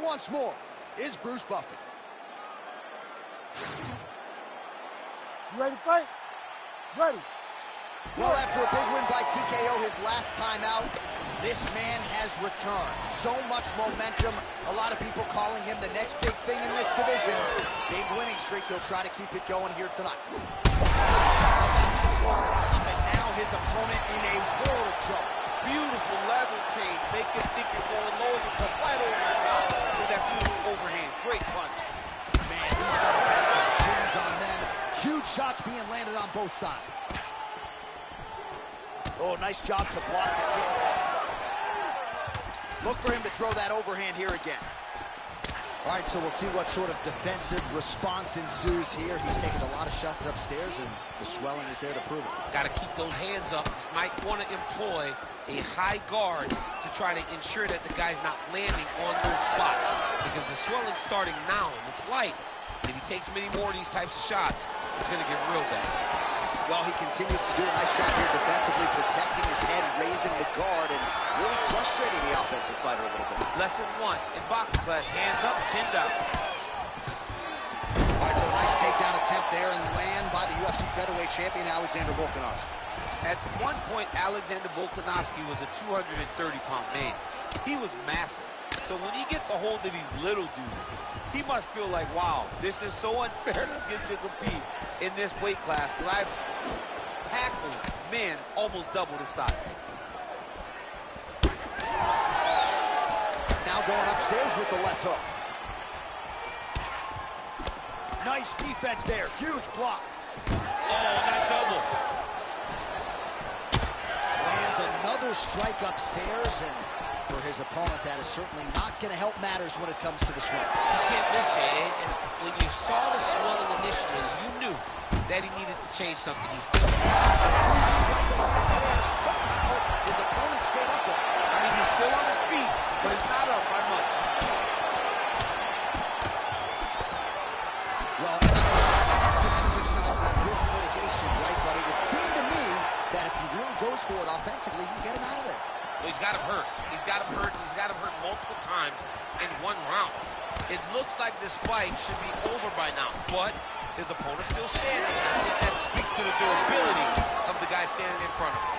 once more is Bruce Buffer. You ready to fight? Ready. Well, after a big win by TKO his last time out, this man has returned. So much momentum. A lot of people calling him the next big thing in this division. Big winning streak. He'll try to keep it going here tonight. That's just over the top, and now his opponent in a world of trouble. Beautiful level change. Make you think you're going low and you come right over the top with that beautiful overhand. Great punch. Man, these guys have some chins on them. Huge shots being landed on both sides. Oh, nice job to block the kick. Look for him to throw that overhand here again. All right, so we'll see what sort of defensive response ensues here. He's taken a lot of shots upstairs, and the swelling is there to prove it. Got to keep those hands up. Might want to employ a high guard to try to ensure that the guy's not landing on those spots, because the swelling's starting now, and it's light. If he takes many more of these types of shots, it's going to get real bad. Well, he continues to do a nice job here defensively, protecting his head, raising the guard, and really frustrating the offensive fighter a little bit. Lesson 1 in boxing class, hands up, chin down. All right, so a nice takedown attempt there and land by the UFC featherweight champion, Alexander Volkanovski. At one point, Alexander Volkanovski was a 230-pound man. He was massive. So when he gets a hold of these little dudes, he must feel like, wow, this is so unfair to get to compete in this weight class. But I've tackled men almost double the size. Now going upstairs with the left hook. Nice defense there. Huge block. Oh, nice elbow. Lands another strike upstairs, and for his opponent, that is certainly not going to help matters when it comes to the swelling. You can't miss it. And when you saw the swelling initially, you knew that he needed to change something. He still... Somehow, his opponent stayed up with him. I mean, he's still on his feet, but he's not up by much. Well, that's the exercise of risk mitigation, right? But it would seem to me that if he really goes for it offensively, you can get him out of there. Well, he's got him hurt. He's got him hurt. He's got him hurt multiple times in one round. It looks like this fight should be over by now, but his opponent's still standing, and I think that speaks to the durability of the guy standing in front of him.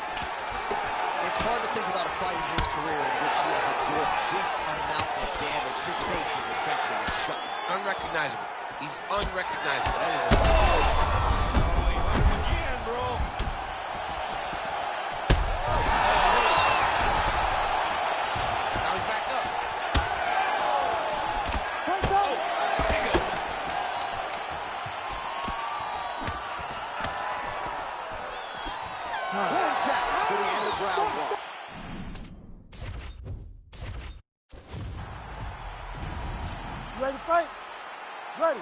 It's hard to think about a fight in his career in which he has absorbed this amount of damage. His face is essentially shut. Unrecognizable. He's unrecognizable. That is again, bro. Now he's back up. Oh, there you go. Points out for the end of round 1. You ready to fight? Ready.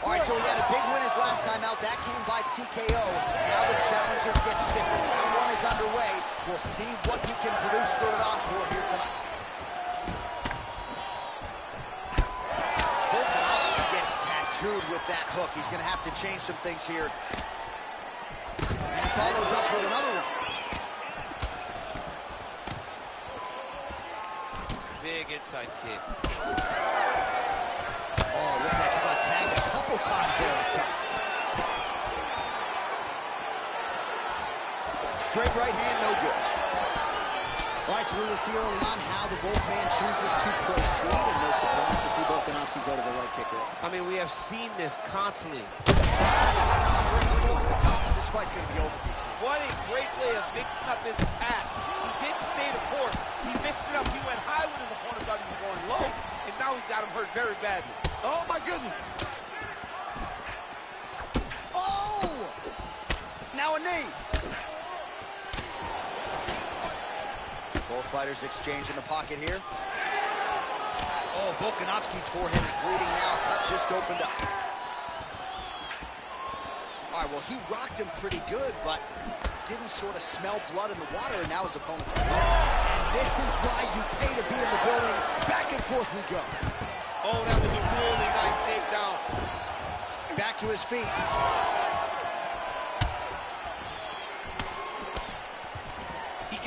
All right, so he had a big win his last time out. That came by TKO. Now the challenges get stiffer. Round 1 is underway. We'll see what he can produce for an encore here tonight. Volkanovski gets tattooed with that hook. He's going to have to change some things here. And he follows up with another one. Big inside kick. Oh, look like he got tagged a couple times there up top. Straight right hand, no good. All right, so we will see early on how the Volkman chooses to proceed, and no surprise to see Volkanovski go to the leg kicker. I mean, we have seen this constantly. Over the top, this fight's going to be over, DC. What a great way of mixing up his attack. He didn't stay the course. He mixed it up. He went high when his opponent thought he was going low, and now he's got him hurt very badly. Oh, my goodness. Oh! Now a knee. Both fighters exchange in the pocket here. Oh, Volkanovski's forehead is bleeding now. Cut just opened up. All right, well, he rocked him pretty good, but didn't sort of smell blood in the water, and now his opponent's hurt. And this is why you pay to be in the building. Back and forth we go. Oh, that was a really nice takedown. Back to his feet.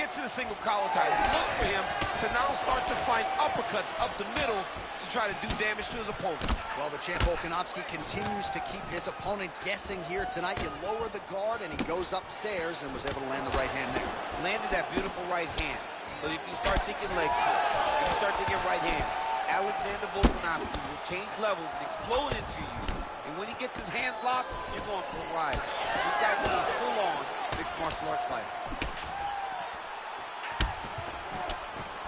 gets to the single collar tie, look for him to now start to find uppercuts up the middle to try to do damage to his opponent. Well, the champ Volkanovski continues to keep his opponent guessing here tonight. You lower the guard, and he goes upstairs and was able to land the right hand there. Landed that beautiful right hand. But if you start thinking leg kicks, if you start thinking right hand, Alexander Volkanovski will change levels and explode into you. And when he gets his hands locked, you're going for a ride. This guy's going to be full-on mixed martial arts fighter.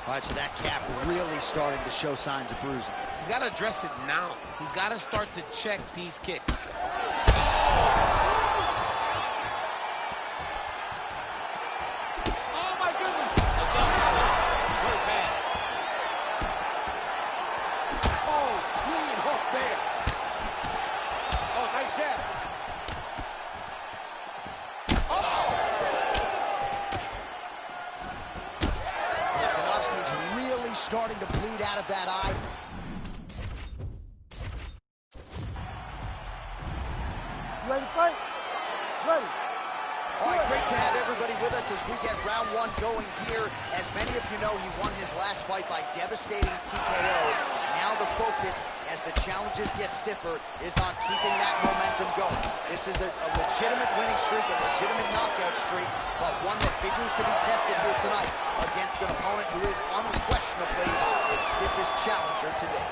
All right, so that calf really starting to show signs of bruising. He's got to address it now. He's got to start to check these kicks. Oh, my goodness. He's hurt bad. Oh, clean hook there. Oh, nice jab. Volkanovski's really starting to bleed out of that eye. You ready to fight? Ready. All right, great to have everybody with us as we get round one going here. As many of you know, he won his last fight by devastating TKO. Now the focus, as the challenges get stiffer, is on keeping that momentum going. This is a legitimate winning streak, a legitimate knockout streak, but one that figures to be tested here tonight against an opponent who is unquestionably his stiffest challenger today.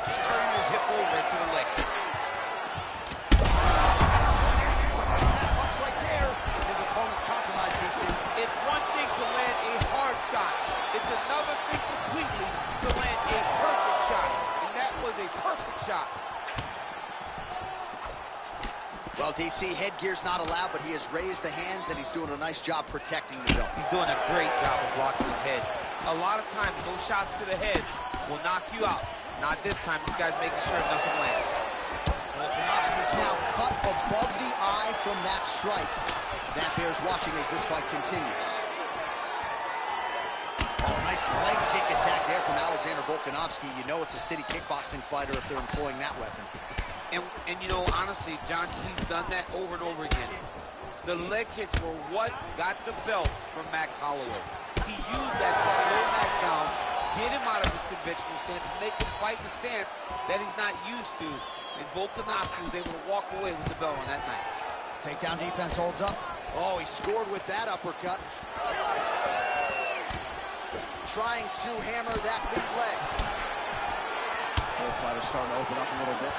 Just turning his hip over into the leg kick. That punch right there. His opponent's compromised, DC. It's one thing to land a hard shot. It's another thing completely to land a perfect shot. And that was a perfect shot. Well, DC, headgear's not allowed, but he has raised the hands, and he's doing a nice job protecting the dome. He's doing a great job of blocking his head. A lot of times, those shots to the head will knock you out. Not this time. This guy's making sure nothing lands. Volkanovski's now cut above the eye from that strike. That bears watching as this fight continues. Oh, nice leg kick attack there from Alexander Volkanovski. You know it's a city kickboxing fighter if they're employing that weapon. And you know, honestly, John, he's done that over and over again. The leg kicks were what got the belt from Max Holloway. He used that to slow Max down, get him out of his conventional stance, and make him fight the stance that he's not used to. And Volkanovski was able to walk away with the belt on that night. Takedown defense holds up. Oh, he scored with that uppercut. Trying to hammer that lead leg. Both fighters starting to open up a little bit.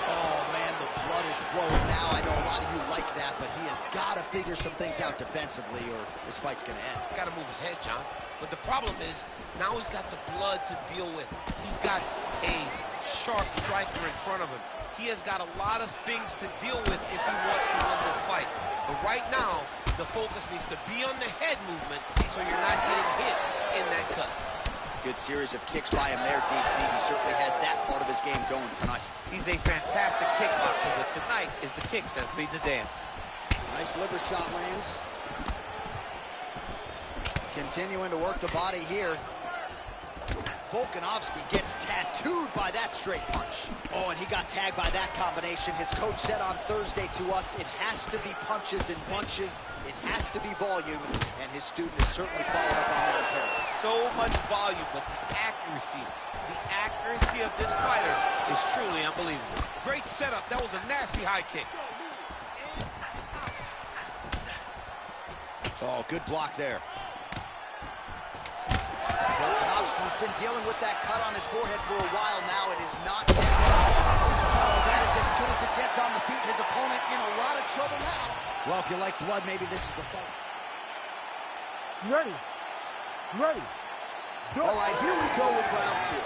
Oh, man, the blood is flowing now. I know a lot of you like that, but he has got to figure some things out defensively or this fight's going to end. He's got to move his head, John. But the problem is, now he's got the blood to deal with. He's got a sharp striker in front of him. He has got a lot of things to deal with if he wants to win this fight. But right now, the focus needs to be on the head movement so you're not getting hit in that cut. Good series of kicks by him there, DC. He certainly has that part of his game going tonight. He's a fantastic kickboxer, but tonight is the kicks that lead the dance. Nice liver shot lands. Continuing to work the body here. Volkanovski gets tattooed by that straight punch. Oh, and he got tagged by that combination. His coach said on Thursday to us, it has to be punches and bunches. It has to be volume, and his student has certainly followed up on that apparently. So much volume, but the accuracy of this fighter is truly unbelievable. Great setup. That was a nasty high kick. Oh, good block there. Volkanovski's been dealing with that cut on his forehead for a while now. It is not yet. Oh, that is as good as it gets on the feet. His opponent in a lot of trouble now. Well, if you like blood, maybe this is the fight. You ready? You ready? Go. All right, here we go with round two.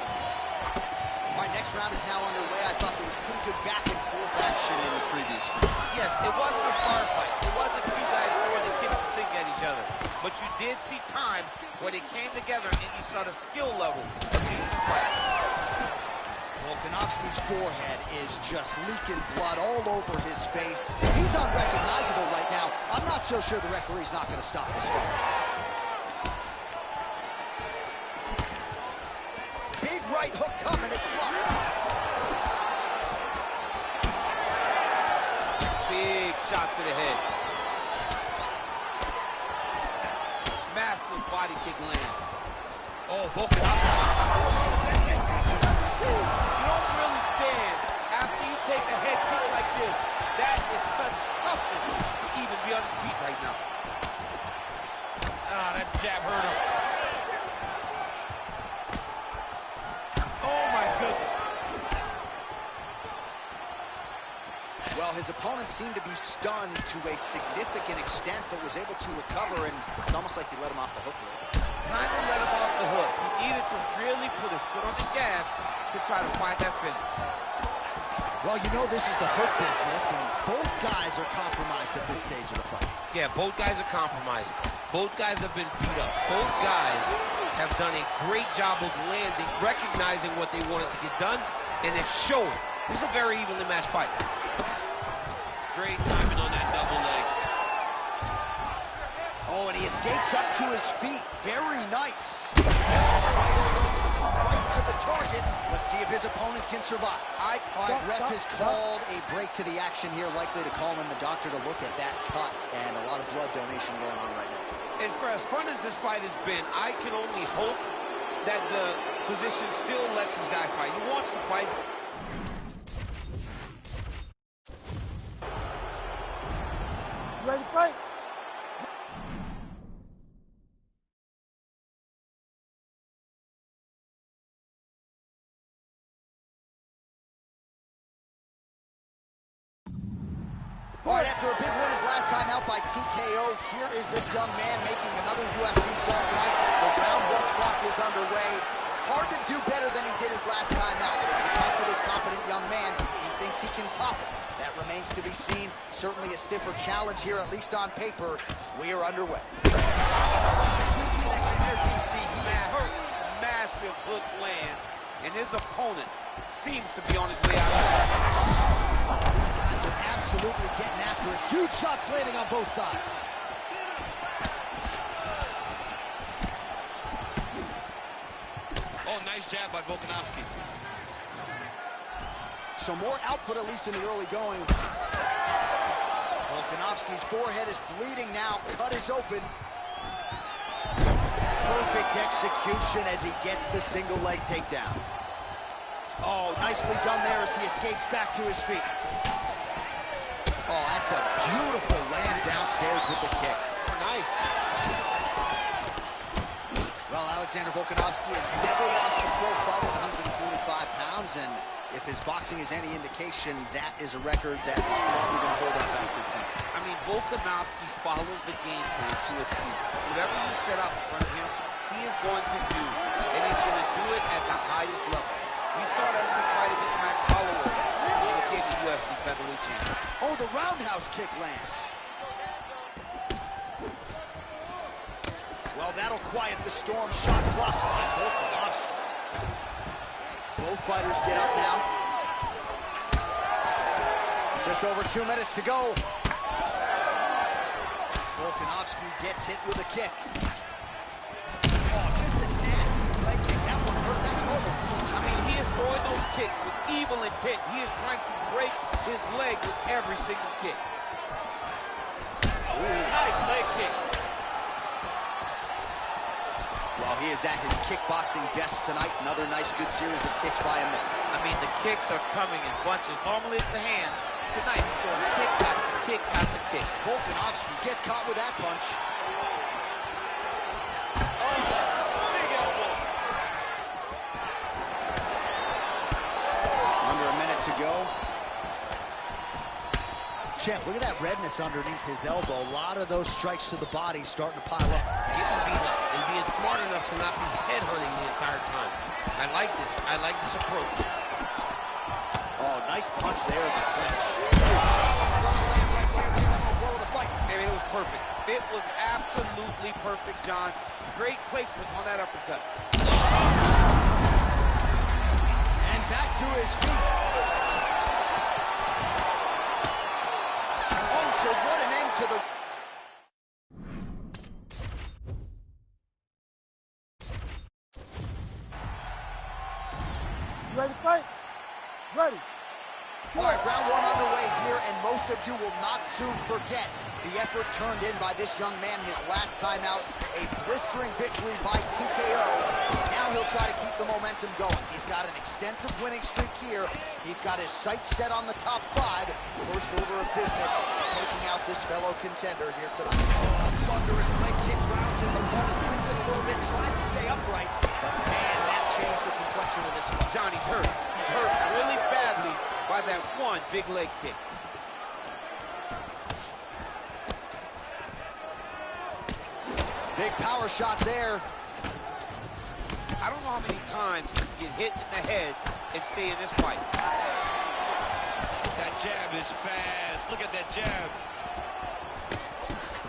All right, next round is now underway. I thought there was pretty good back and forth action in the previous round. Yes, it wasn't a firefight. It wasn't two guys throwing the kick to sink at each other. But you did see times where they came together and you saw the skill level of these two fighters. Volkanovski's forehead is just leaking blood all over his face. He's unrecognizable right now. I'm not so sure the referee's not going to stop this fight. Big right hook coming, it's blocked. Big body kick lands. Oh, Volkanovski. You don't really stand after you take a head kick like this. That is such toughness to even be on his feet right now. Ah, that jab hurt him. Oh, my goodness. Well, his opponent seemed to be stunned to a significant extent, but was able to recover, and it's almost like he let him off the hook a little bit. Kind of let him off the hook. He needed to really put his foot on the gas to try to find that finish. Well, you know this is the hurt business, and both guys are compromised at this stage of the fight. Yeah, both guys are compromised. Both guys have been beat up. Both guys have done a great job of landing, recognizing what they wanted to get done, and it's showing. This is a very evenly matched fight. Great timing on that double leg. Oh, and he escapes up to his feet. Very nice. Right to the target. Let's see if his opponent can survive. All right, ref has called a break to the action here, likely to call in the doctor to look at that cut, and a lot of blood donation going on right now. And for as fun as this fight has been, I can only hope that the physician still lets this guy fight. He wants to fight. Ready to fight? All right, after a big win his last time out by TKO, here is this young man making another UFC start tonight. The round one clock is underway. Hard to do better than he did his last time out. But if you talk to this confident young man, he thinks he can top it. That remains to be seen. Certainly a stiffer challenge here, at least on paper. We are underway. Massive hook lands, and his opponent seems to be on his way out of it. These guys are absolutely getting after it. Huge shots landing on both sides. Oh, nice jab by Volkanovski. So more output, at least in the early going. Volkanovski's forehead is bleeding now. Cut is open. Perfect execution as he gets the single leg takedown. Oh, nicely done there as he escapes back to his feet. Oh, that's a beautiful land downstairs with the kick. Nice. Well, Alexander Volkanovski has never lost a pro fight at 145 pounds, and if his boxing is any indication, that is a record that is probably going to hold up after tonight. I mean, Volkanovski follows the game plan to a T. Whatever you set out in front of him, he is going to do, and he's going to do it at the highest level. We saw that in the fight against Max Holloway when he became the UFC featherweight champion. Oh, the roundhouse kick lands. Well, that'll quiet the storm. Shot blocked by Volkanovski. Both fighters get up now. Just over 2 minutes to go. Volkanovski gets hit with a kick. Oh, just a nasty leg kick. That one hurt. That's horrible. I mean, he is throwing those kicks with evil intent. He is trying to break his leg with every single kick. Nice leg kick. Well, he is at his kickboxing best tonight. Another nice, good series of kicks by him there. I mean, the kicks are coming in bunches. Normally it's the hands. Tonight he's throwing kick after kick after kick. Volkanovski gets caught with that punch. Oh, big elbow. Under a minute to go. Champ, look at that redness underneath his elbow. A lot of those strikes to the body starting to pile up. Getting beat up and being smart enough to not be headhunting the entire time. I like this. I like this approach. Oh, nice punch there in the clinch. Blow of the fight. I mean, it was perfect. It was absolutely perfect, John. Great placement on that uppercut. And back to his feet. Oh, so what an end to the... Ready to fight? Ready. All right, round one underway here, and most of you will not soon forget the effort turned in by this young man his last time out. A blistering victory by TKO. Now he'll try to keep the momentum going. He's got an extensive winning streak here. He's got his sights set on the top 5. First order of business, taking out this fellow contender here tonight. Oh, thunderous leg kick rounds his opponent, lifted a little bit, trying to stay upright. But man, that changed the complexion of this one. Johnny's hurt. He's hurt really badly by that one big leg kick. Big power shot there. I don't know how many times he can get hit in the head and stay in this fight. That jab is fast. Look at that jab.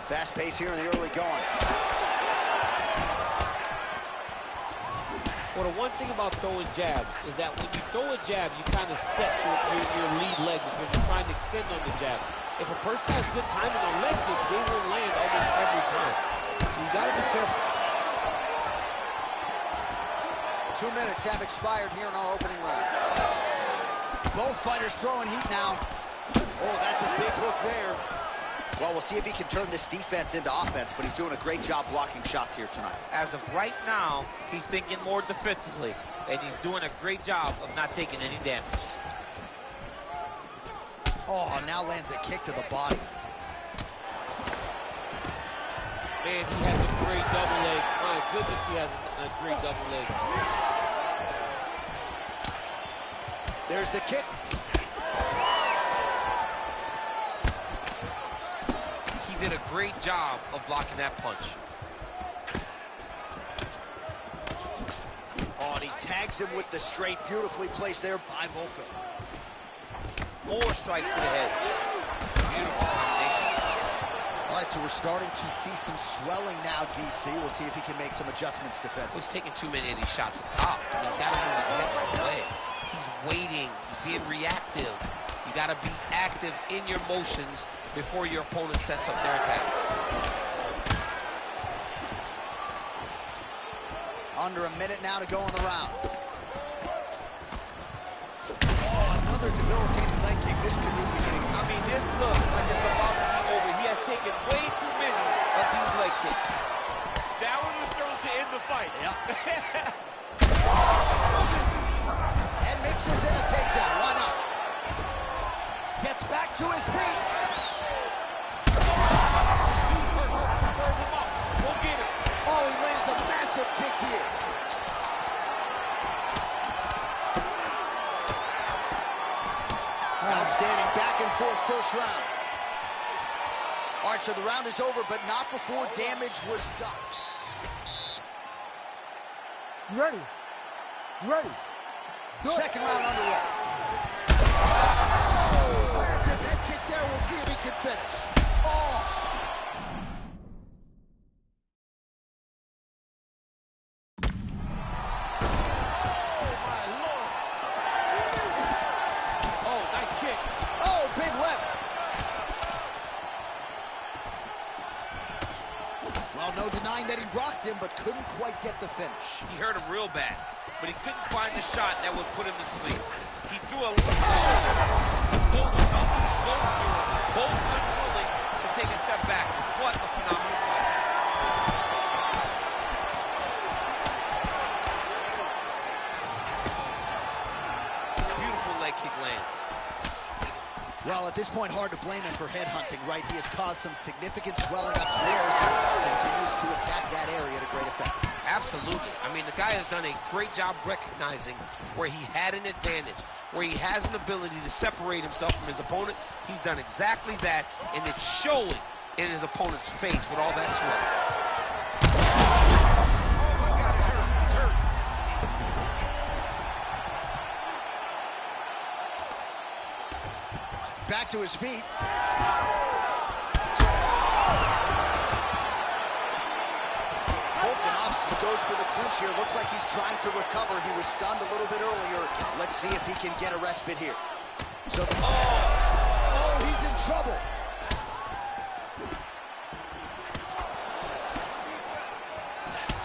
Fast pace here in the early going. Well, the one thing about throwing jabs is that when you throw a jab, you kind of set your lead leg because you're trying to extend on the jab. If a person has good timing on leg kicks, they will land almost every time. So you got to be careful. 2 minutes have expired here in our opening round. Both fighters throwing heat now. Oh, that's a big hook there. Well, we'll see if he can turn this defense into offense, but he's doing a great job blocking shots here tonight. As of right now, he's thinking more defensively, and he's doing a great job of not taking any damage. Oh, now lands a kick to the body. Man, he has a great double leg. My goodness, he has a great double leg. There's the kick. He did a great job of blocking that punch. Oh, and he tags him with the straight. Beautifully placed there by Volka. More strikes to the head. Beautiful combination. All right, so we're starting to see some swelling now, DC. We'll see if he can make some adjustments defensively. He's taking too many of these shots up top. I mean, he's got to move his head right away. He's waiting. He's being reactive. You got to be active in your motions before your opponent sets up their attacks. Under a minute now to go in the round. Oh, another debilitating leg kick. This could be the beginning. I mean, this looks like it's about to be over. He has taken way too many of these leg kicks. That one was thrown to end the fight. Yeah. And mixes in a takedown. Why not? Gets back to his feet. Serve him up. Go get him. Oh, he lands a massive kick here. Outstanding back and forth first round. All right, so the round is over, but not before damage was done. You ready? You ready? Second round underway. Oh, massive head kick there. We'll see if he can finish. Oh. No denying that he rocked him, but couldn't quite get the finish. He hurt him real bad, but he couldn't find the shot that would put him to sleep. He threw a... Both unwilling to take a step back. What a phenomenal fight. Beautiful leg kick lands. Well, at this point, hard to blame him for headhunting, right? He has caused some significant swelling upstairs and continues to attack that area to great effect. Absolutely. I mean, the guy has done a great job recognizing where he had an advantage, where he has an ability to separate himself from his opponent. He's done exactly that, and it's showing in his opponent's face with all that swelling. Oh, my God, he's hurt. He's hurt. Back to his feet. Volkanovski goes for the clinch here. Looks like he's trying to recover. He was stunned a little bit earlier. Let's see if he can get a respite here. So, oh, he's in trouble.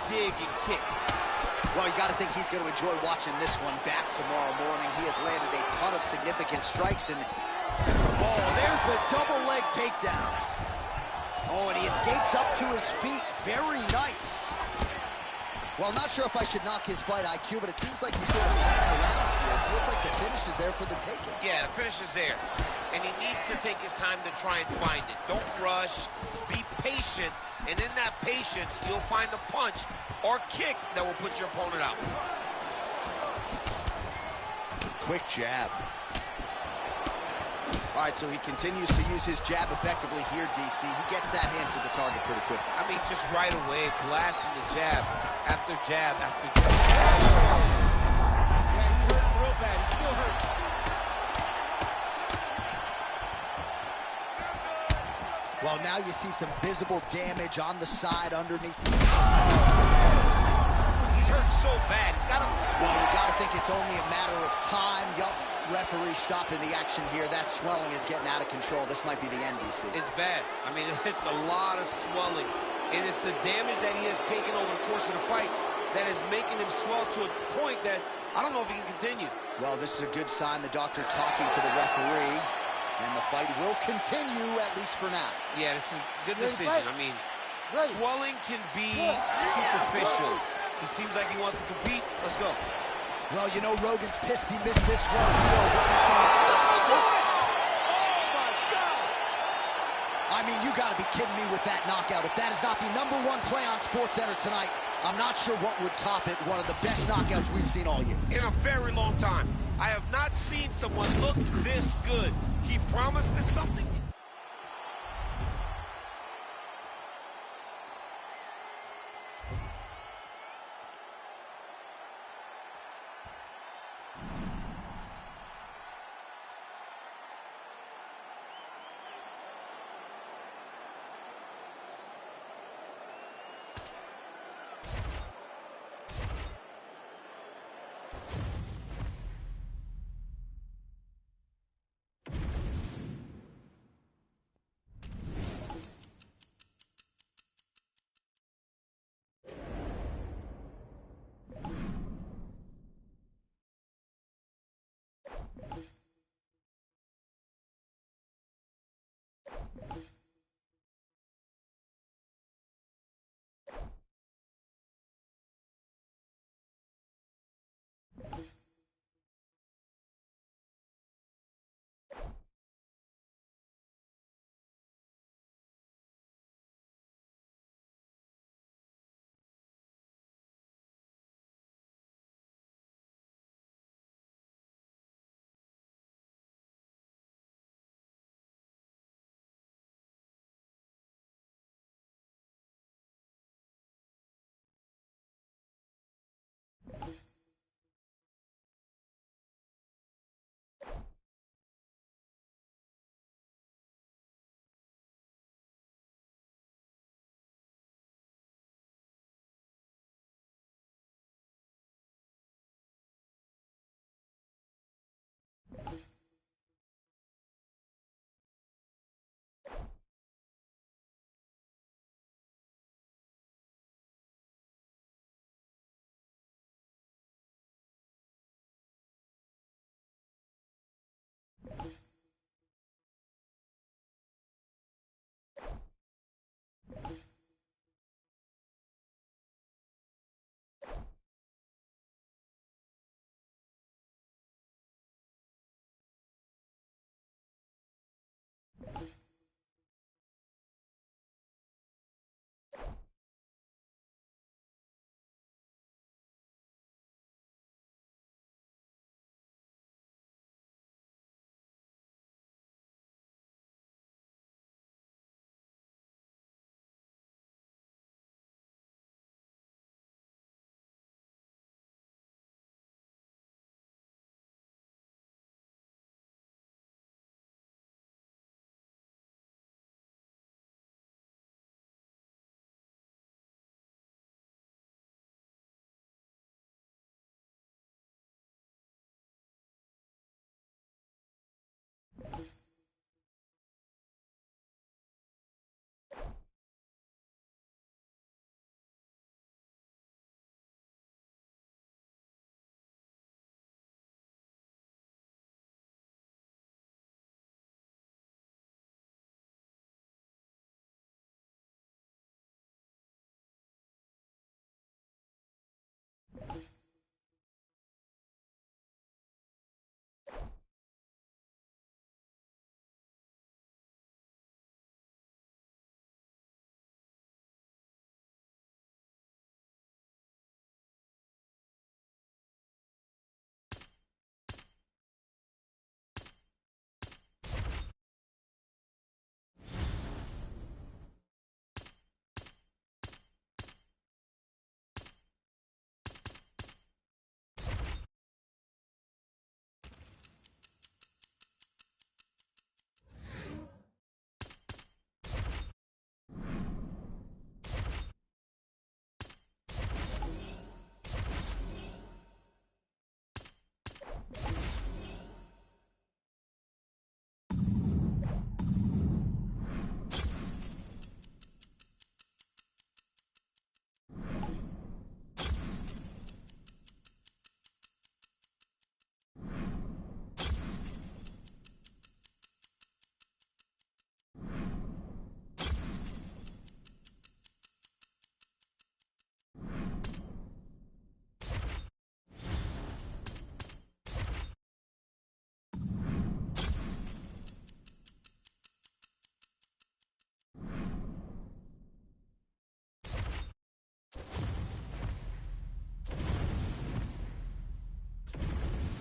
Dig and kick. Well, you got to think he's going to enjoy watching this one back tomorrow morning. He has landed a ton of significant strikes, and oh, there's the double leg takedown. Oh, and he escapes up to his feet. Very nice. Well, not sure if I should knock his fight IQ, but it seems like he's sort of playing around here. It feels like the finish is there for the taking. Yeah, the finish is there. And he needs to take his time to try and find it. Don't rush. Be patient. And in that patience, you'll find a punch or kick that will put your opponent out. Quick jab. All right, so he continues to use his jab effectively here, DC. He gets that hand to the target pretty quick. I mean, just right away, blasting the jab after jab after jab. Yeah, he hurt real bad. He still hurts. Well, now you see some visible damage on the side underneath. He's hurt so bad. He's got to... Well, you got to think it's only a matter of time. Yup, referee stopping the action here. That swelling is getting out of control. This might be the end, DC. It's bad. I mean, it's a lot of swelling. And it's the damage that he has taken over the course of the fight that is making him swell to a point that I don't know if he can continue. Well, this is a good sign. The doctor talking to the referee. And the fight will continue, at least for now. Yeah, this is a good decision. I mean, swelling can be superficial. He seems like he wants to compete. Let's go. Well, you know, Rogan's pissed he missed this one. Rio witnessing it. Oh, my God! I mean, you got to be kidding me with that knockout. If that is not the #1 play on SportsCenter tonight, I'm not sure what would top it. One of the best knockouts we've seen all year. In a very long time. I have not seen someone look this good. He promised us something.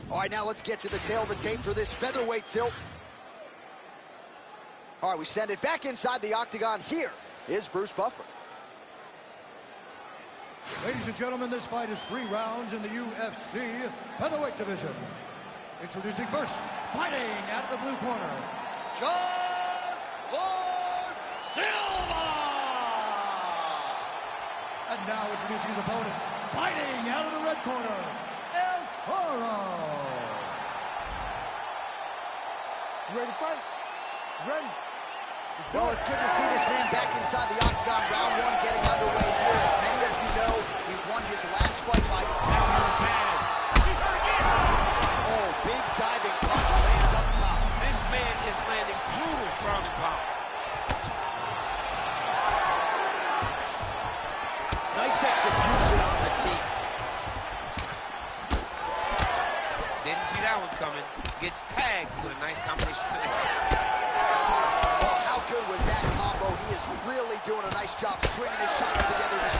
All right, now let's get to the tail of the tape for this featherweight tilt. All right, we send it back inside the octagon. Here is Bruce Buffer. Ladies and gentlemen, this fight is 3 rounds in the UFC featherweight division. Introducing first, fighting out of the blue corner, John Lord Silva! And now introducing his opponent, fighting out of the red corner, El Toro! You ready to fight? Ready. Well, it's good to see this man back inside the octagon. Round 1 getting underway here. As many of you know, he won his last fight by... Oh, big diving punch lands up top. This man is landing brutal ground and pound. Nice execution on the teeth. Didn't see that one coming. Gets tagged with a nice combination to the head. Oh, how good was that combo? He is really doing a nice job stringing his shots together now.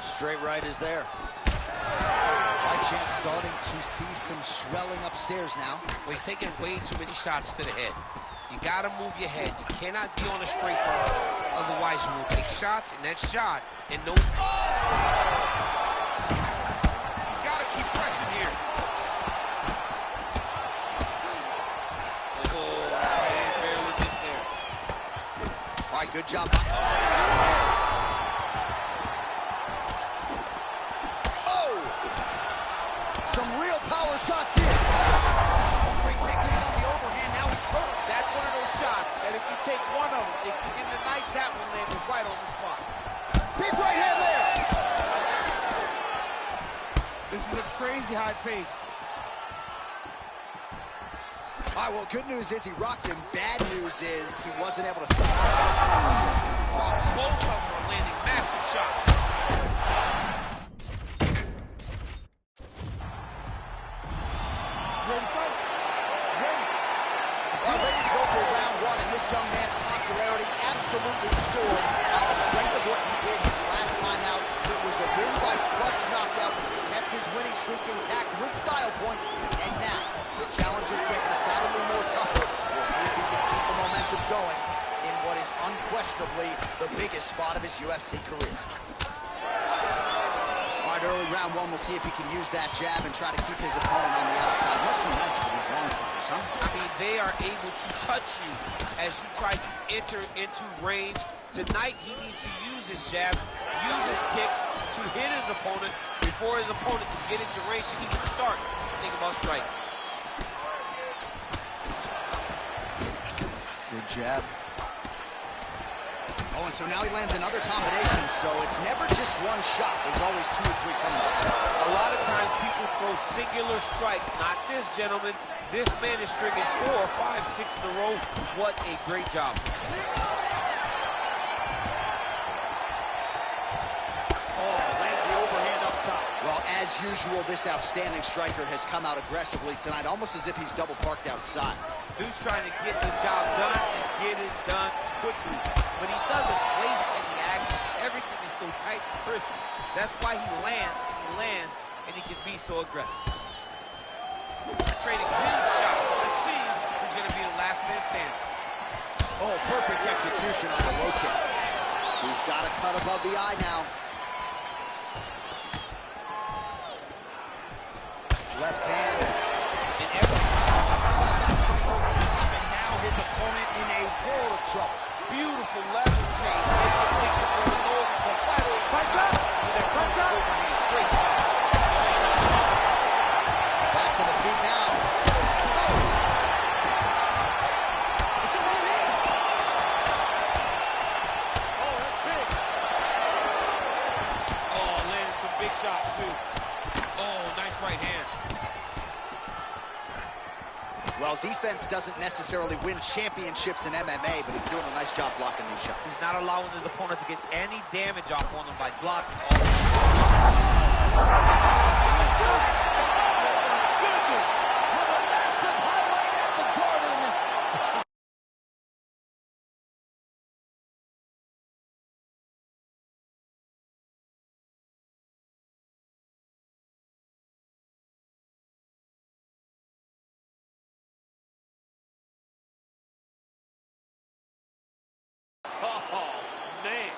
Straight right is there. Fight champ starting to see some swelling upstairs now. Well, he's taking way too many shots to the head. You gotta move your head. You cannot be on a straight line. Otherwise, you will take shots, and that shot, and no... Oh! He's gotta keep pressing here. Oh, barely just there. All right, good job. Oh! Some real power shots here. Great technique on the overhand. Now he's hurt. That's one of those shots, and if you take one of them, if you in the night, that one landed right on the spot. Big right hand there. This is a crazy high pace. All right, well, good news is he rocked him. Bad news is he wasn't able to... Both of them are landing massive shots. Ready to fight? Ready. All right, ready to go for round 1, and this young man's popularity absolutely soared on the strength of what he did his last time out. It was a win by flush knockout, kept his winning streak intact with style points, and now the challenges get decidedly more tougher. We'll see if he can keep the momentum going in what is unquestionably the biggest spot of his UFC career. All right, early round 1, we'll see if he can use that jab and try to keep his opponent on the outside. Must be nice for these long fighters, huh? I mean, they are able to touch you as you try to enter into range. Tonight, he needs to use his jabs, use his kicks to hit his opponent before his opponent can get into range so he can start think about striking. Good jab. Oh, and so now he lands another combination, so it's never just one shot. There's always 2 or 3 coming back. A lot of times people throw singular strikes. Not this gentleman. This man is stringing 4, 5, 6 in a row. What a great job. As usual, this outstanding striker has come out aggressively tonight, almost as if he's double parked outside. Dude's trying to get the job done and get it done quickly. But he doesn't waste any action. Everything is so tight and crispy. That's why he lands, and he can be so aggressive. Trading huge shots. Let's see who's going to be the last man standing. Oh, perfect execution on the low kick. He's got a cut above the eye now. Left hand. And now his opponent in a world of trouble. Beautiful level change. Back to the feet now. Oh. It's a right hand. Oh, that's big. Oh, landed some big shots, too. Oh, nice right hand. Well, defense doesn't necessarily win championships in MMA, but he's doing a nice job blocking these shots. He's not allowing his opponent to get any damage off on him by blocking. Goodness! With a massive highlight at the Garden. Oh, man.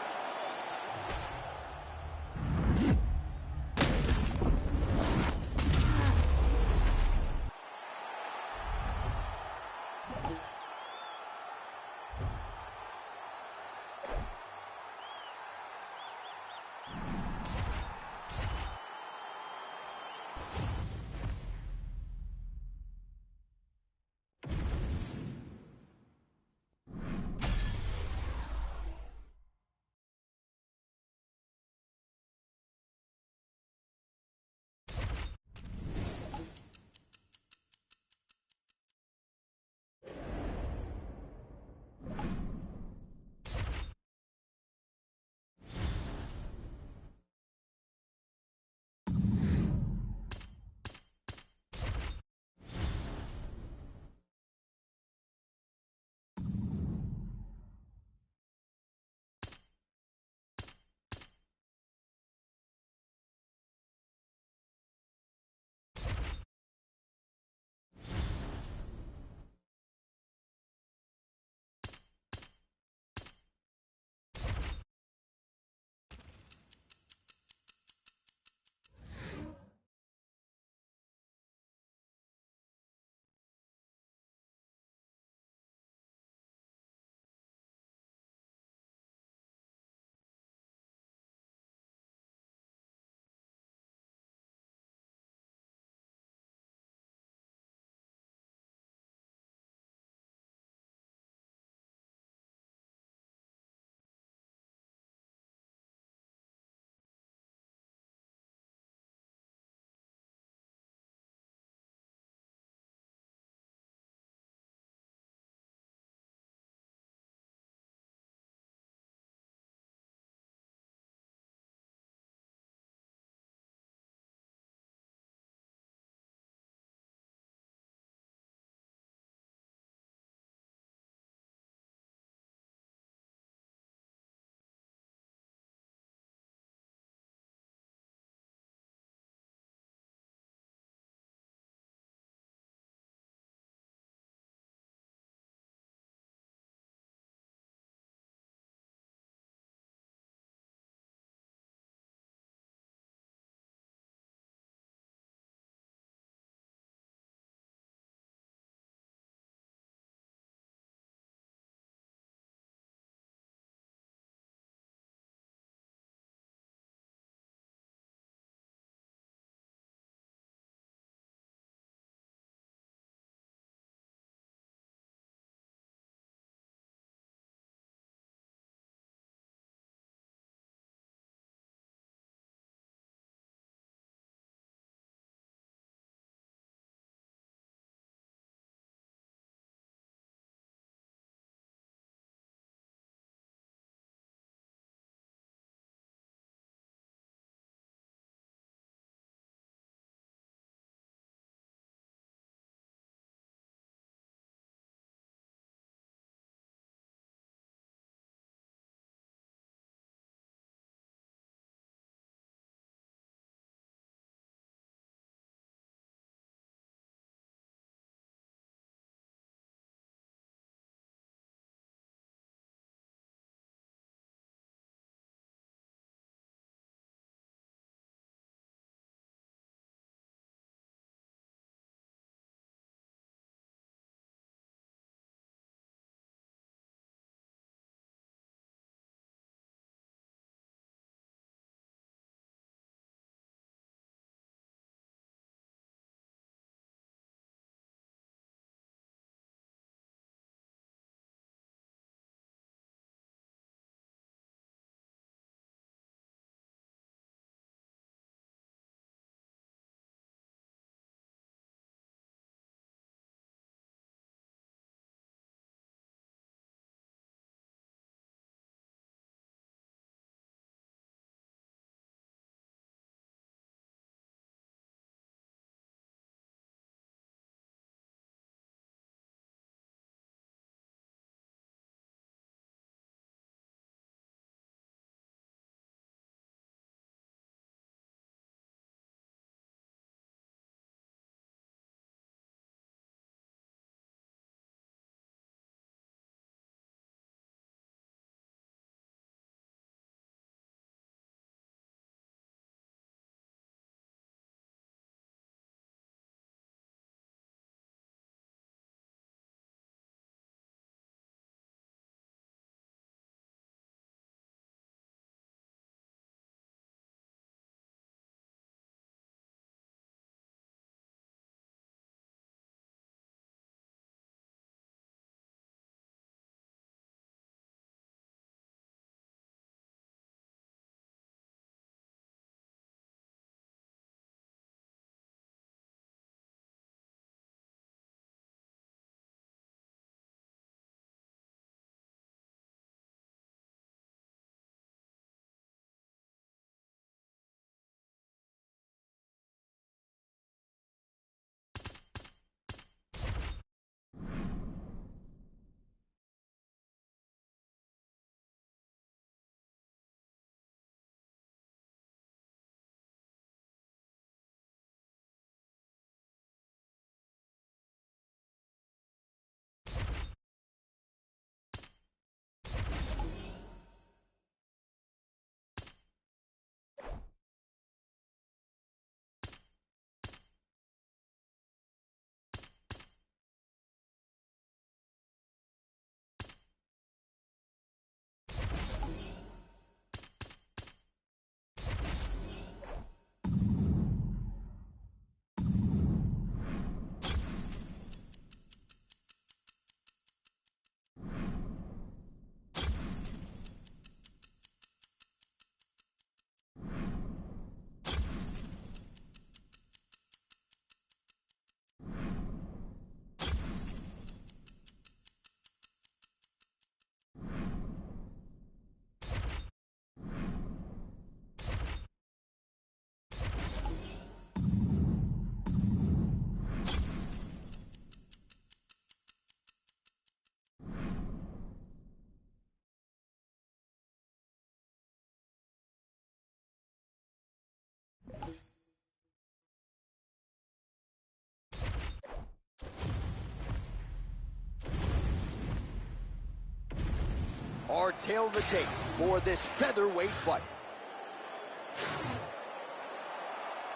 tail of the tape for this featherweight fight.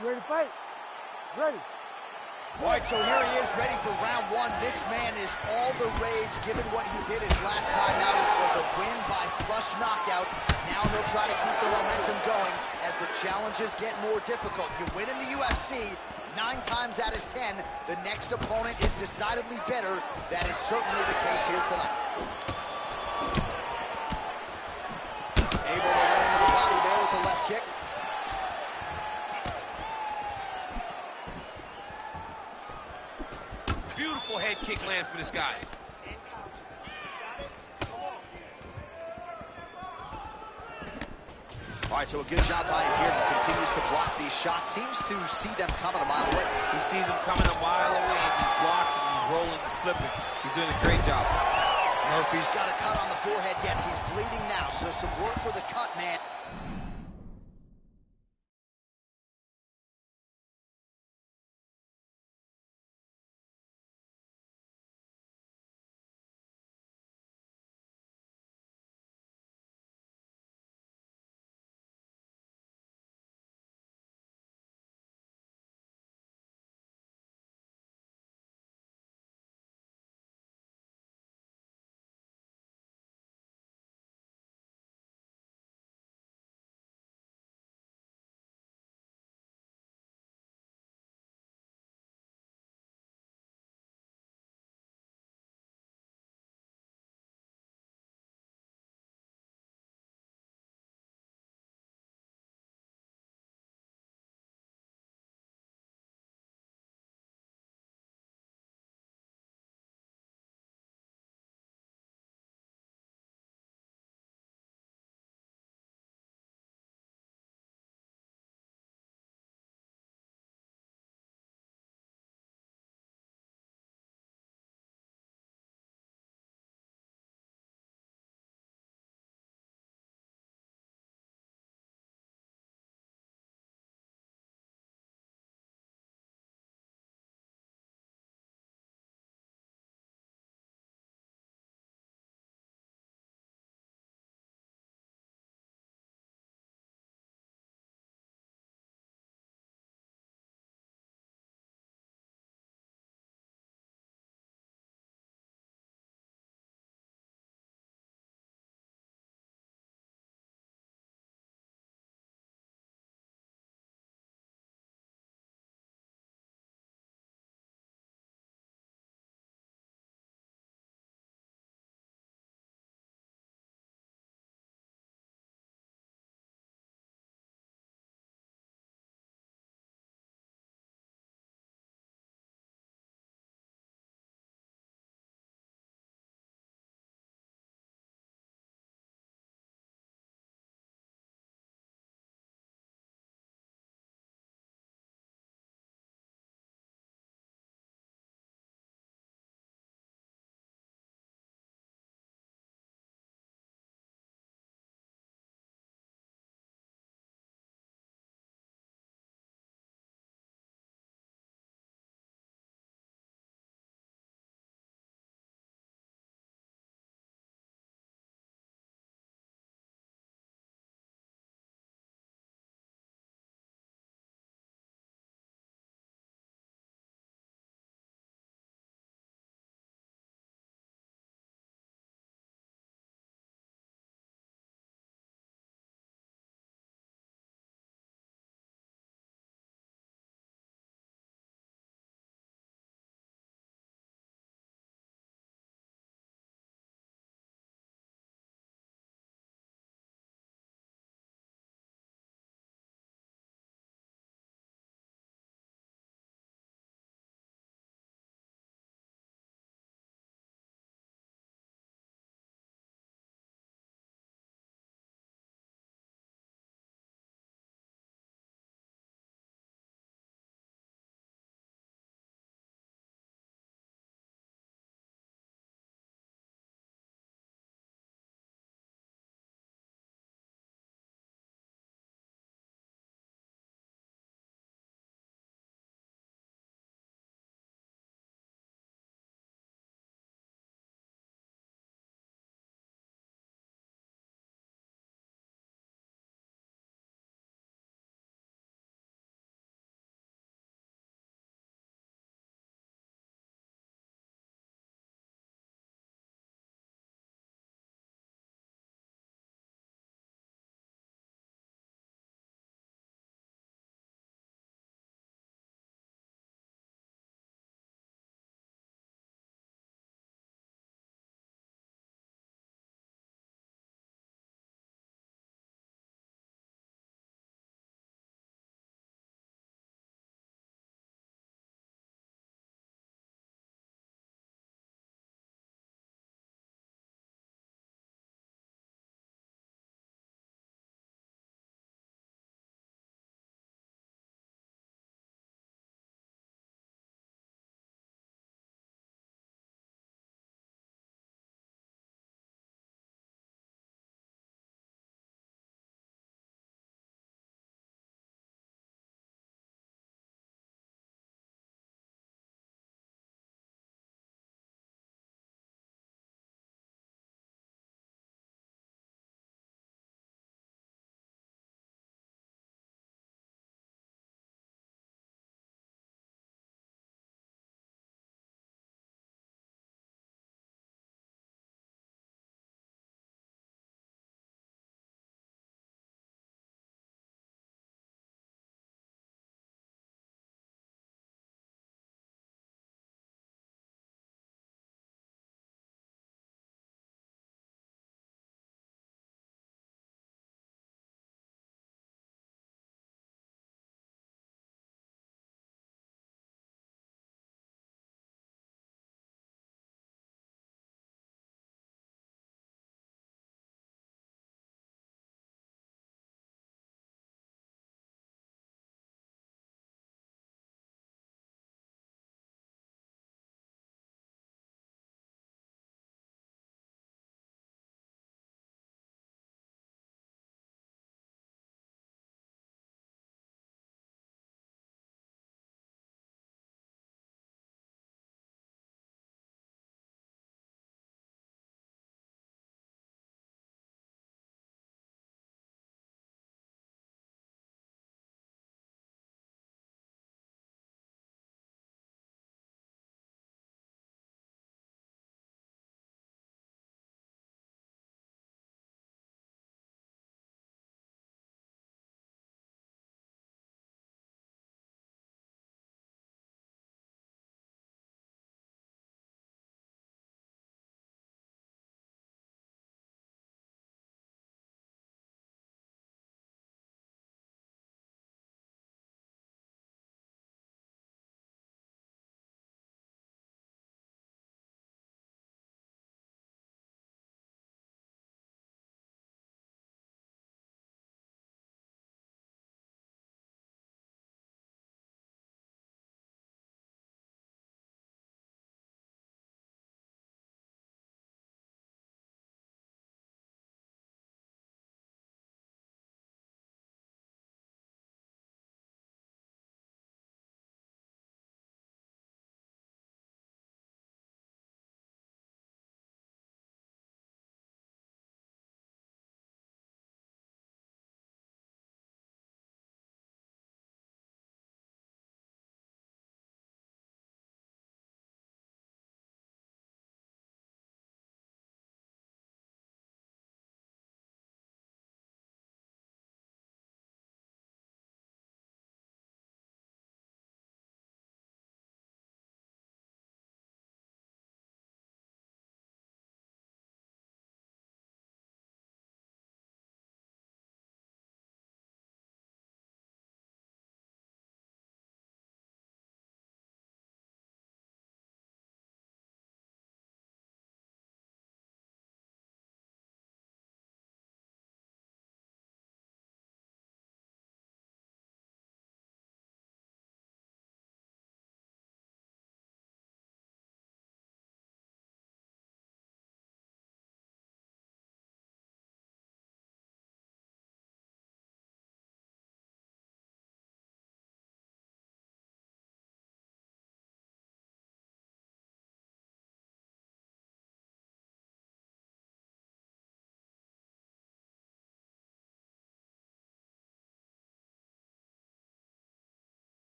You ready to fight? Ready. All right, so here he is, ready for round one. This man is all the rage, given what he did his last time out. It was a win by flush knockout. Now he'll try to keep the momentum going as the challenges get more difficult. You win in the UFC, 9 times out of 10, the next opponent is decidedly better. That is certainly the case here tonight. Able to land to the body there with the left kick. Beautiful head kick lands for this guy. All right, so a good job by him here. He continues to block these shots. Seems to see them coming a mile away. He sees him coming a mile away, and he's blocking, he's rolling, he's slipping. He's doing a great job. Murphy's got a cut on the forehead. Yes, he's bleeding now, so some work for the cut man.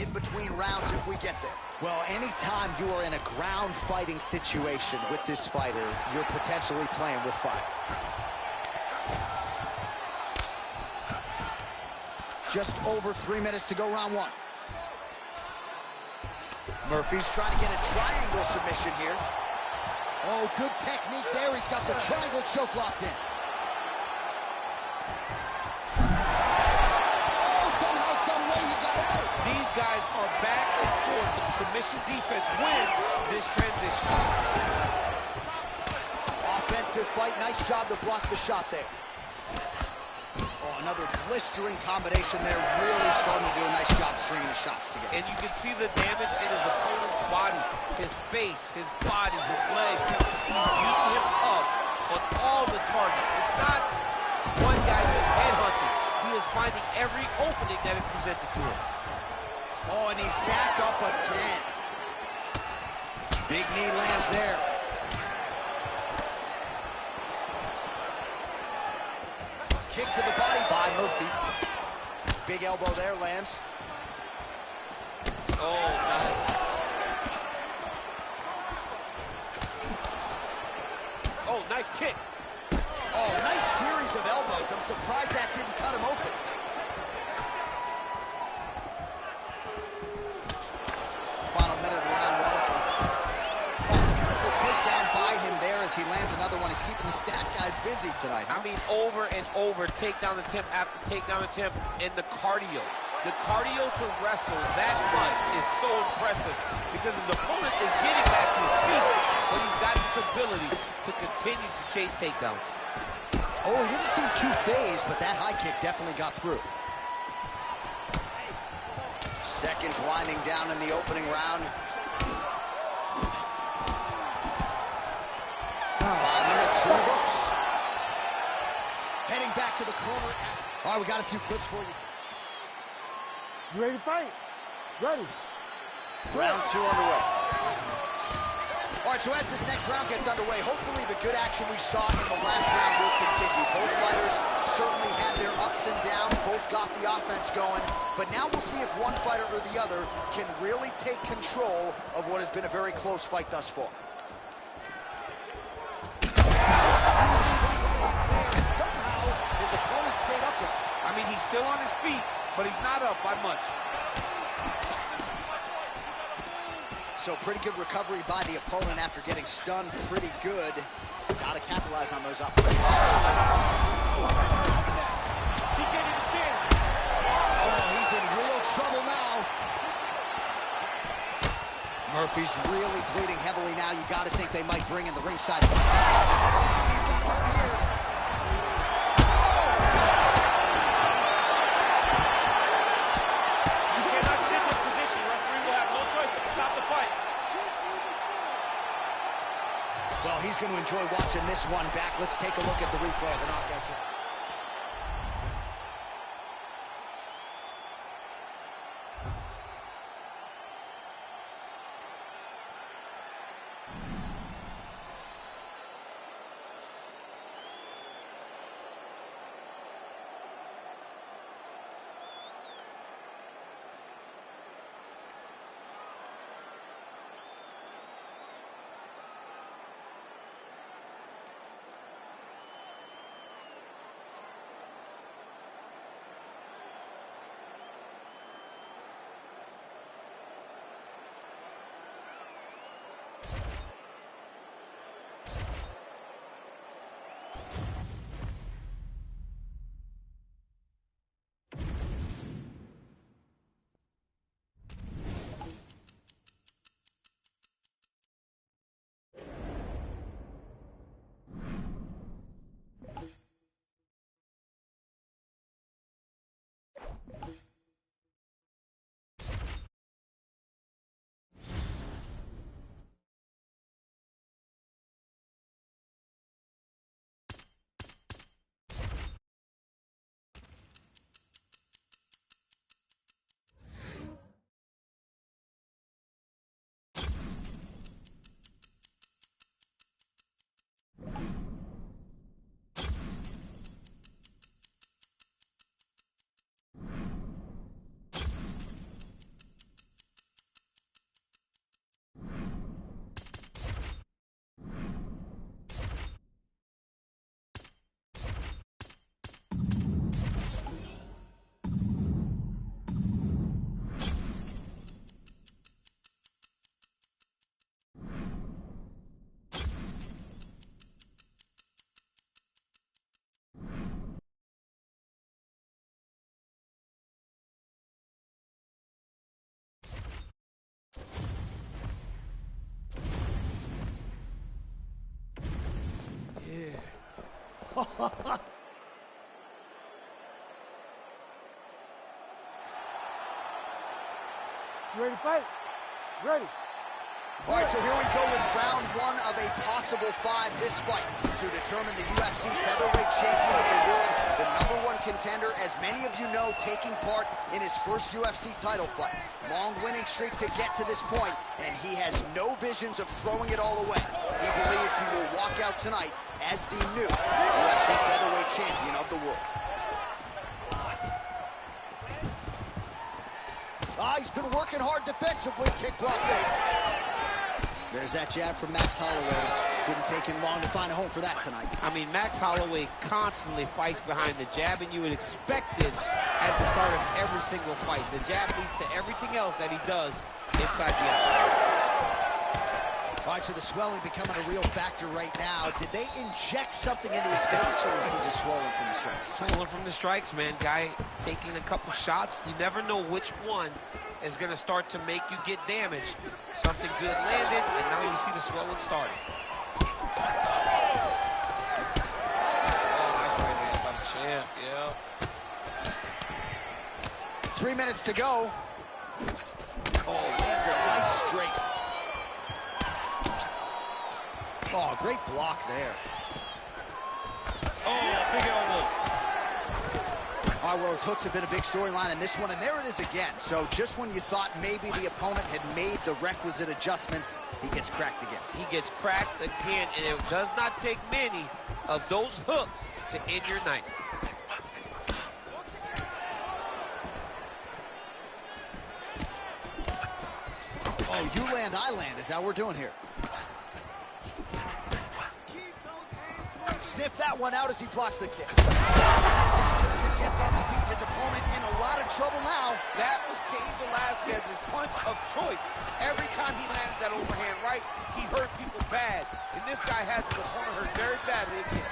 in between rounds if we get there. Well, anytime you are in a ground fighting situation with this fighter, you're potentially playing with fire. Just over 3 minutes to go, round one. Murphy's trying to get a triangle submission here. Oh, good technique there. He's got the triangle choke locked in. Oh, somehow, some way he got out. These guys are back and forth, but the submission defense wins this transition. Offensive fight. Nice job to block the shot there. Oh, another blistering combination there. Really starting to do a nice job stringing the shots together. And you can see the damage in his opponent's body, his face, his body, his legs. He's beating him up on all the targets. It's not one guy just headhunting. He is finding every opening that is presented to him. Oh, and he's back up again. Big knee lands there. Kick to the body by Murphy. Big elbow there lands. Oh, nice. Oh, nice kick. Oh, nice series of elbows. I'm surprised that didn't cut him open. Final minute of round one. Oh, beautiful takedown by him there as he lands another one. He's keeping the stat guys busy tonight, huh? I mean, over and over, takedown attempt after takedown attempt, and the cardio. The cardio to wrestle that much is so impressive because his opponent is getting back to his feet, but he's got this ability to continue to chase takedowns. Oh, he didn't seem too phased, but that high kick definitely got through. Seconds winding down in the opening round. 5 minutes in the books. Heading back to the corner. All right, we got a few clips for you. You ready to fight? Ready. Round two underway. All right, so as this next round gets underway, hopefully the good action we saw in the last round will continue. Both fighters certainly had their ups and downs. Both got the offense going. But now we'll see if one fighter or the other can really take control of what has been a very close fight thus far. Somehow, his opponent stayed upright. I mean, he's still on his feet, but he's not up by much. So pretty good recovery by the opponent after getting stunned pretty good. Got to capitalize on those opportunities. He can't even stand. Oh, he's in real trouble now. Murphy's really bleeding heavily now. You got to think they might bring in the ringside. He's got one here. You cannot sit in this position. Referee will have no choice but to stop the fight. Well, he's going to enjoy watching this one back. Let's take a look at the replay of the knockout. You ready to fight? Ready. All right, so here we go with round one of a possible 5. This fight to determine the UFC's featherweight champion of the world, the #1 contender, as many of you know, taking part in his first UFC title fight. Long winning streak to get to this point, and he has no visions of throwing it all away. He believes he will walk out tonight as the new UFC featherweight champion of the world. He's been working hard defensively. Kick block there. There's that jab from Max Holloway. Didn't take him long to find a home for that tonight. I mean, Max Holloway constantly fights behind the jab, and you would expect it at the start of every single fight. The jab leads to everything else that he does inside the eye. All right, so the swelling becoming a real factor right now. Did they inject something into his face, or is he just swollen from the strikes? Swollen from the strikes, man. Guy taking a couple shots. You never know which one is going to start to make you get damaged. Something good landed, and now you see the swelling starting. Oh, nice right hand by the champ, yeah. 3 minutes to go. Oh, lands a nice straight. Oh, great block there. Oh, big elbow. All right, well, his hooks have been a big storyline in this one, and there it is again. So just when you thought maybe the opponent had made the requisite adjustments, he gets cracked again. He gets cracked again, and it does not take many of those hooks to end your night. Oh, you land, I land is how we're doing here. Sniff that one out as he blocks the kick. Gets on the feet, his opponent in a lot of trouble now. That was Cain Velasquez's punch of choice. Every time he lands that overhand right, he hurt people bad. And this guy has his opponent hurt very badly again.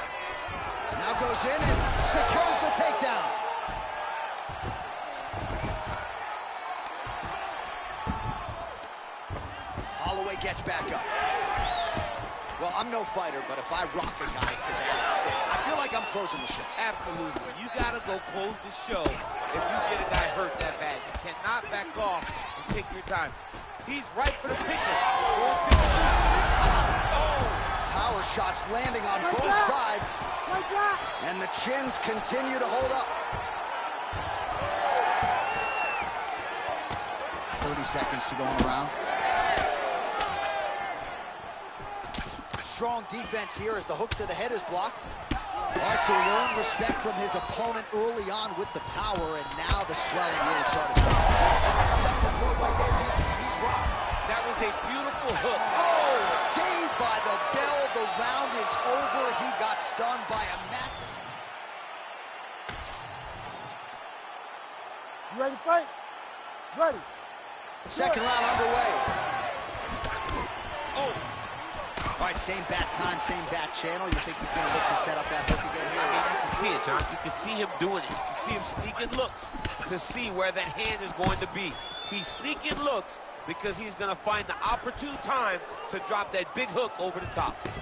Now goes in and secures the takedown. Holloway gets back up. Well, I'm no fighter, but if I rock a guy to that extent, I feel like I'm closing the show. Absolutely. You got to go close the show if you get a guy hurt that bad. You cannot back off and take your time. He's right for the picture. Oh! Power shots landing on both sides. And the chins continue to hold up. 30 seconds to go on the round. Strong defense here as the hook to the head is blocked. All right, so he earned respect from his opponent early on with the power, and now the swelling really started. He's rocked. That was a beautiful hook. Oh, saved by the bell. The round is over. He got stunned by a massive... You ready to fight? Ready. Second round underway. Oh. All right, same bat time, same bat channel. You think he's going to look to set up that hook again here? I mean, you can see it, John. You can see him doing it. You can see him sneaking looks to see where that hand is going to be. He's sneaking looks because he's going to find the opportune time to drop that big hook over the top. There's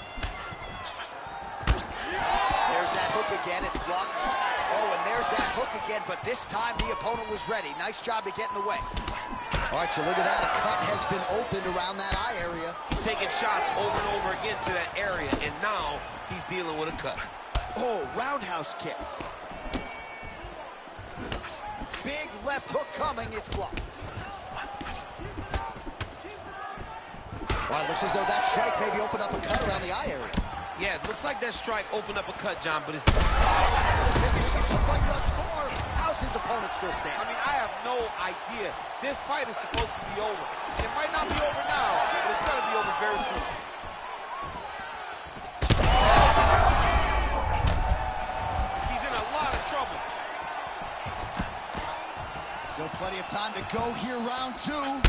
that hook again. It's blocked. Oh, and there's that hook again, but this time the opponent was ready. Nice job to get in the way. All right, so look at that. A cut has been opened around that eye area. He's taking shots over and over again to that area, and now he's dealing with a cut. Oh, roundhouse kick. Big left hook coming. It's blocked. Well, it looks as though that strike maybe opened up a cut around the eye area. Yeah, it looks like that strike opened up a cut, John, but it's... That's the biggest of the fight thus far. How's his opponent still standing? I mean, I have no idea. This fight is supposed to be over. It might not be over now, but it's going to be over very soon. He's in a lot of trouble. Still plenty of time to go here, round two. Oh!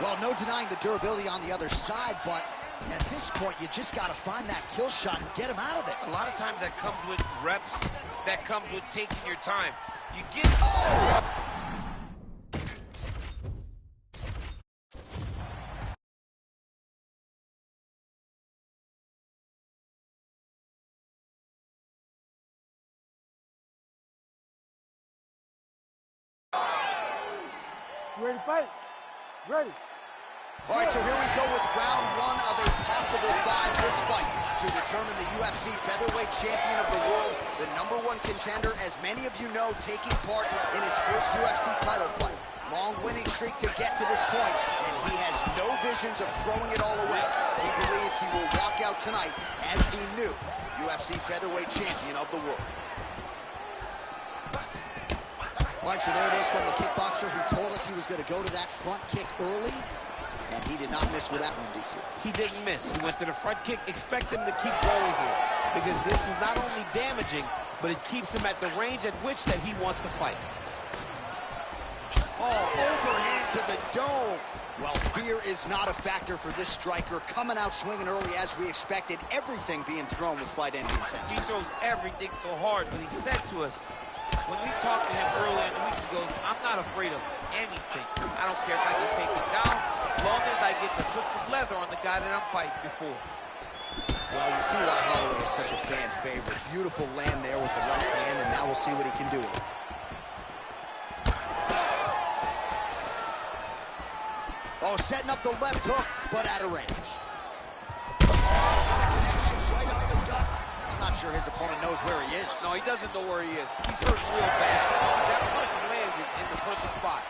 Well, no denying the durability on the other side, but at this point, you just got to find that kill shot and get him out of there. A lot of times that comes with reps, that comes with taking your time. You get... You ready to fight? Ready. All right, so here we go with round one of a possible 5 this fight to determine the UFC featherweight champion of the world, the #1 contender, as many of you know, taking part in his first UFC title fight. Long winning streak to get to this point, and he has no visions of throwing it all away. He believes he will walk out tonight as the new UFC featherweight champion of the world. All right, so there it is from the kickboxer. He told us he was going to go to that front kick early, and he did not miss with that one, DC. He didn't miss. He went to the front kick. Expect him to keep going here, because this is not only damaging, but it keeps him at the range at which that he wants to fight. Oh, overhand to the dome. Well, fear is not a factor for this striker. Coming out swinging early as we expected. Everything being thrown with fight-ending intent. He throws everything so hard, but he said to us, when we talked to him earlier in the week, he goes, I'm not afraid of anything. I don't care if I can take it down, as long as I get to put some leather on the guy that I'm fighting before. Well, you see why Holloway is such a fan favorite. Beautiful land there with the left hand, and now we'll see what he can do with it. Oh, setting up the left hook, but out of range. Connections right up the gut. I'm not sure his opponent knows where he is. No, he doesn't know where he is. He's hurt real bad. That punch landed in the perfect spot.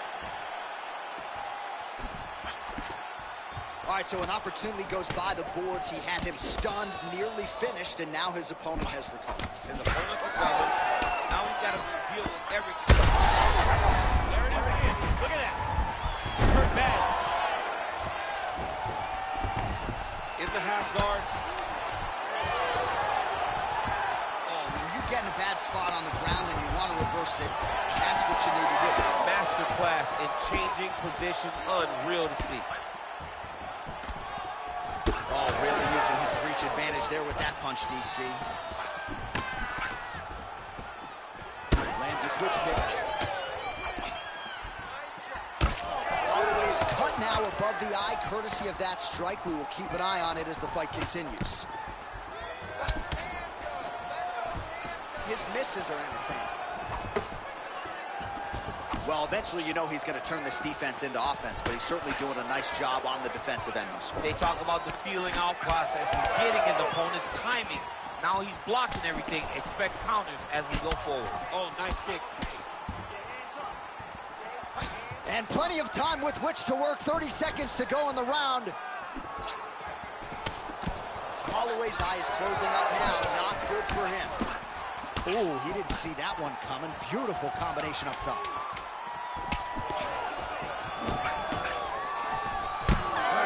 All right, so an opportunity goes by the boards. He had him stunned, nearly finished, and now his opponent has recovered. His opponent recovered. Now he's got to reveal everything. There it is again. Look at that. He's hurt bad. In the half guard. Oh, when you get in a bad spot on the ground and you want to reverse it, that's what you need to do. Masterclass in changing position. Unreal to see. Oh, really using his reach advantage there with that punch, DC. Lands a switch kick. Holloway is cut now above the eye, courtesy of that strike. We will keep an eye on it as the fight continues. His misses are entertaining. Well, eventually you know he's going to turn this defense into offense, but he's certainly doing a nice job on the defensive end thus far. They talk about the feeling out process. He's getting his opponent's timing. Now he's blocking everything. Expect counters as we go forward. Oh, nice kick. And plenty of time with which to work. 30 seconds to go in the round. Holloway's eye is closing up now. Not good for him. Ooh, he didn't see that one coming. Beautiful combination up top.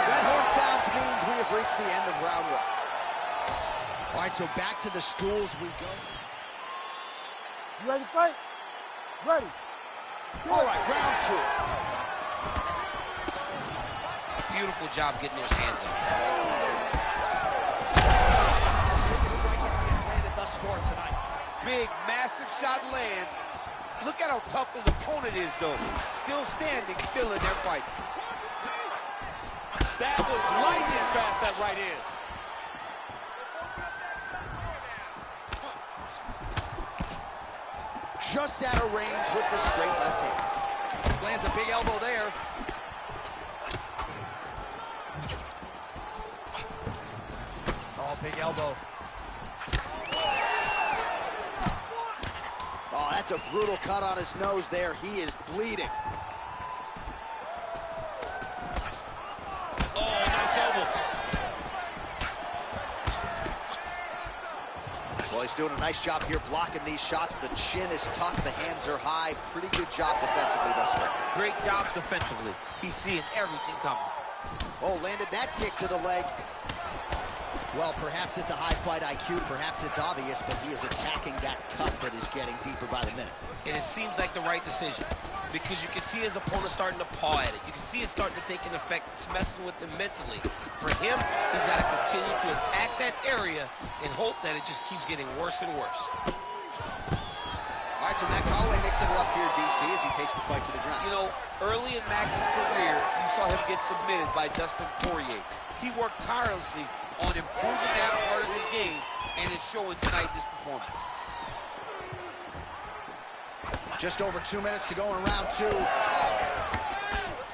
That horn sounds means we have reached the end of round one. All right, so back to the stools we go. You ready to fight? Ready. All right, round two. Beautiful job getting those hands up. Biggest strikers he has landed thus far tonight. Big, massive shot lands. Look at how tough his opponent is, though. Still standing, still in their fight. That was lightning fast, that right hand. Just out of range with the straight left hand. Lands a big elbow there. Oh, big elbow. Oh, that's a brutal cut on his nose there. He is bleeding. Oh, nice elbow. Well, he's doing a nice job here blocking these shots. The chin is tucked, the hands are high. Pretty good job defensively thus far. Great job defensively. He's seeing everything coming. Oh, landed that kick to the leg. Well, perhaps it's a high fight IQ, perhaps it's obvious, but he is attacking that cut that is getting deeper by the minute. And it seems like the right decision, because you can see his opponent starting to paw at it. You can see it starting to take an effect. It's messing with him mentally. For him, he's got to continue to attack that area and hope that it just keeps getting worse and worse. All right, so Max Holloway mixing it up here, DC, as he takes the fight to the ground. You know, early in Max's career, you saw him get submitted by Dustin Poirier. He worked tirelessly on improving that part of his game, and it's showing tonight this performance. Just over 2 minutes to go in round two.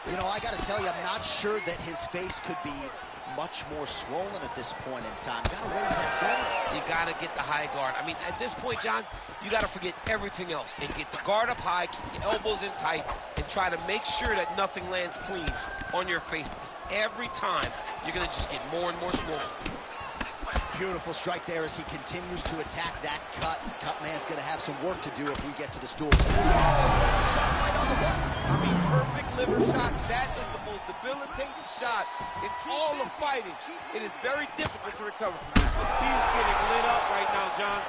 You know, I got to tell you, I'm not sure that his face could be much more swollen at this point in time. Got to raise that guard. You got to get the high guard. I mean, at this point, John, you got to forget everything else and get the guard up high, keep your elbows in tight, and try to make sure that nothing lands clean on your face, because every time you're going to just get more and more swollen. Beautiful strike there as he continues to attack that cut. Cutman's going to have some work to do if we get to the stool. Shot right on the button. I mean, perfect liver shot. That is the most debilitating shot in all of fighting. It is very difficult to recover from this. He's getting lit up right now, John.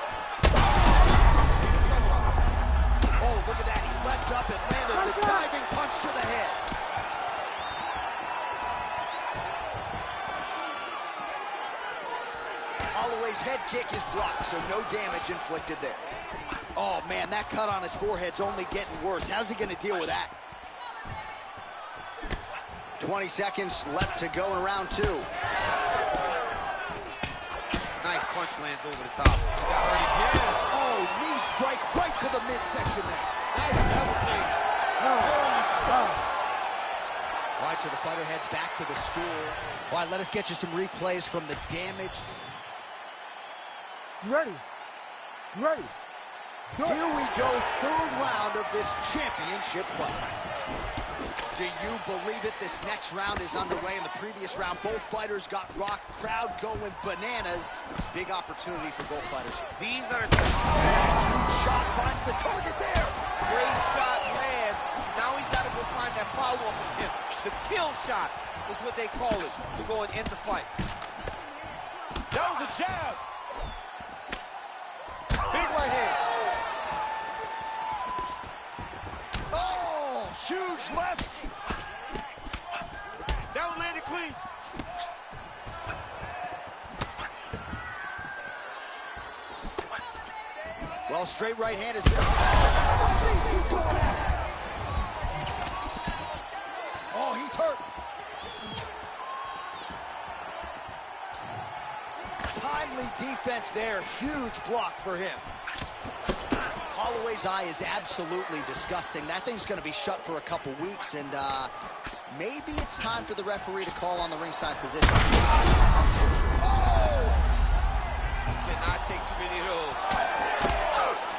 Oh, look at that. He leapt up and landed the diving punch to the head. Holloway's head kick is blocked, so no damage inflicted there. Oh, man, that cut on his forehead's only getting worse. How's he going to deal with that? 20 seconds left to go in round 2. Nice punch lands over the top. He got hurt again. Oh, knee strike right to the midsection there. Nice double change. Holy smokes. All right, so the fighter heads back to the stool. All right, let us get you some replays from the damage. You ready? You ready? Here we go, third round of this championship fight. Do you believe it? This next round is underway. In the previous round, both fighters got rocked. Crowd going bananas. Big opportunity for both fighters. These are the Huge shot finds the target there. great shot lands. Now he's got to go find that follow-up attempt. The kill shot is what they call it to go and end the fight. That was a jab. Big right hand. Oh, huge left. That one landed clean. Well, straight right hand has been... Oh, he's hurt. Timely defense there. Huge block for him. Holloway's eye is absolutely disgusting. That thing's going to be shut for a couple weeks, and maybe it's time for the referee to call on the ringside physician. Oh! You cannot take too many of those.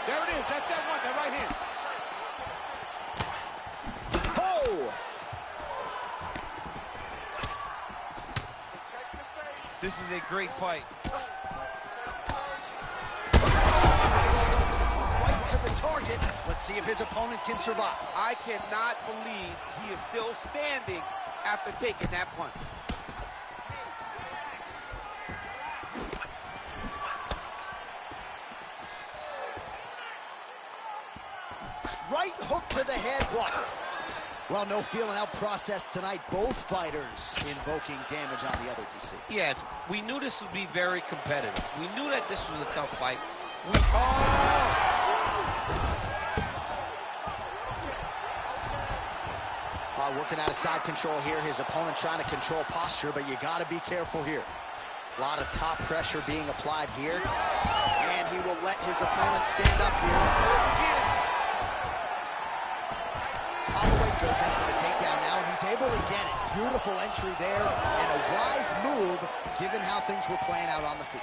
There it is. That's that one, that right hand. Oh! This is a great fight. Right to the target. Let's see if his opponent can survive. I cannot believe he is still standing after taking that punch. Right hook to the head, blocked. Well, no feeling out process tonight. Both fighters invoking damage on the other, DC. Yeah, we knew this would be very competitive. We knew that this was a tough fight. Working out of side control here. His opponent trying to control posture, but you got to be careful here. A lot of top pressure being applied here. And he will let his opponent stand up here. Holloway goes in for the takedown now, and he's able to get it. Beautiful entry there, and a wise move, given how things were playing out on the feet.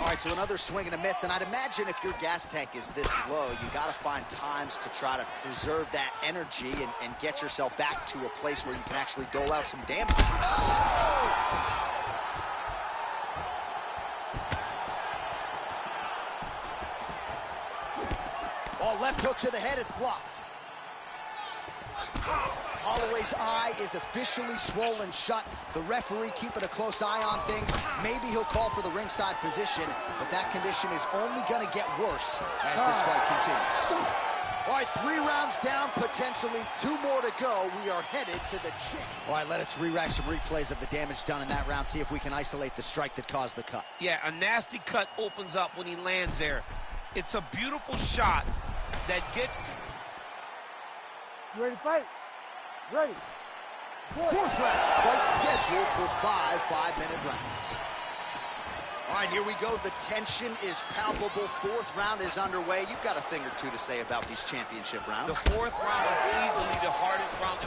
All right, so another swing and a miss, and I'd imagine if your gas tank is this low, you got to find times to try to preserve that energy and get yourself back to a place where you can actually dole out some damage. Oh! Oh, left hook to the head, it's blocked. Holloway's eye is officially swollen shut. The referee keeping a close eye on things. Maybe he'll call for the ringside physician, but that condition is only going to get worse as this fight continues. All right, 3 rounds down, potentially 2 more to go. We are headed to the chin. All right, let us re-rack some replays of the damage done in that round, see if we can isolate the strike that caused the cut. Yeah, a nasty cut opens up when he lands there. It's a beautiful shot that gets... You ready to fight? Ready. Fourth round, fight scheduled for 5 5-minute rounds. All right, here we go. The tension is palpable. 4th round is underway. You've got a thing or two to say about these championship rounds. The 4th round is easily the hardest round to